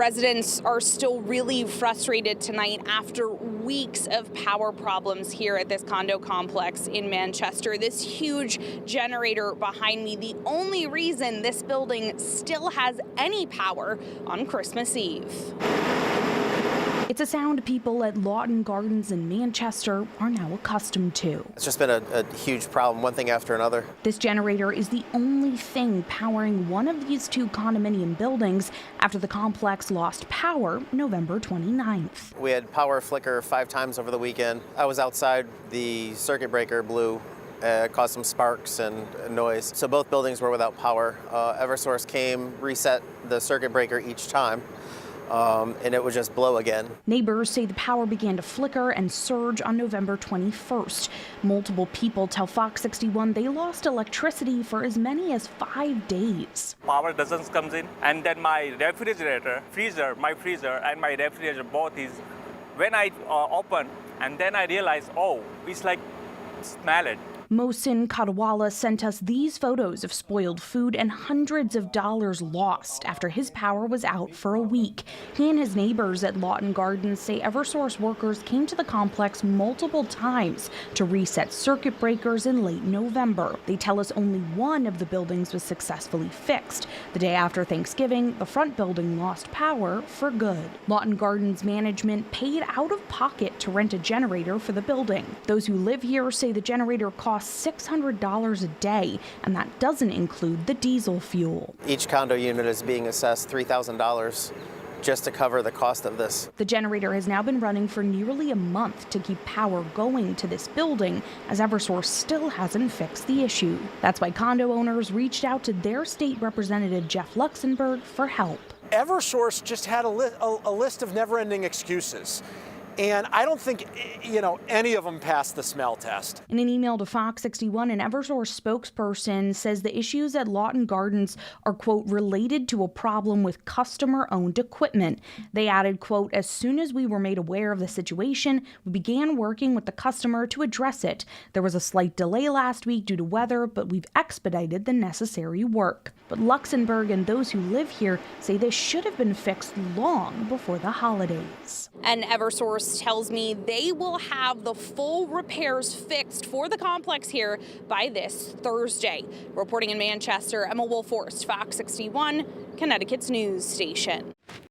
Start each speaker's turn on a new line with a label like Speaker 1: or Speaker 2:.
Speaker 1: Residents are still really frustrated tonight after weeks of power problems here at this condo complex in Manchester. This huge generator behind me, the only reason this building still has any power on Christmas Eve. It's a sound people at Lawton Gardens in Manchester are now accustomed to.
Speaker 2: It's just been a huge problem, one thing after another.
Speaker 1: This generator is the only thing powering one of these two condominium buildings after the complex lost power November 29th.
Speaker 2: We had power flicker 5 times over the weekend. I was outside, the circuit breaker blew. Caused some sparks and noise. So both buildings were without power. Eversource came, reset the circuit breaker each time. And it would just blow again.
Speaker 1: Neighbors say the power began to flicker and surge on November 21st. Multiple people tell Fox 61 they lost electricity for as many as 5 days.
Speaker 3: Power doesn't come in, and then my refrigerator, my freezer and my refrigerator both is, when I open, and then I realize, oh, it's like smell it.
Speaker 1: Mohsin Kadwala sent us these photos of spoiled food and hundreds of dollars lost after his power was out for a week. He and his neighbors at Lawton Gardens say Eversource workers came to the complex multiple times to reset circuit breakers in late November. They tell us only one of the buildings was successfully fixed. The day after Thanksgiving, the front building lost power for good. Lawton Gardens management paid out of pocket to rent a generator for the building. Those who live here say the generator costs $600 a day, and that doesn't include the diesel fuel.
Speaker 2: Each condo unit is being assessed $3,000 just to cover the cost of this.
Speaker 1: The generator has now been running for nearly a month to keep power going to this building, as Eversource still hasn't fixed the issue. That's why condo owners reached out to their state representative Jeff Luxembourg for help.
Speaker 4: Eversource just had a list of never-ending excuses. And I don't think, any of them passed the smell test.
Speaker 1: In an email to Fox 61, an Eversource spokesperson says the issues at Lawton Gardens are, quote, related to a problem with customer-owned equipment. They added, quote, as soon as we were made aware of the situation, we began working with the customer to address it. There was a slight delay last week due to weather, but we've expedited the necessary work. But Luxembourg and those who live here say this should have been fixed long before the holidays. And Eversource tells me they will have the full repairs fixed for the complex here by this Thursday. Reporting in Manchester, Emma Wolforst, Fox 61, Connecticut's news station.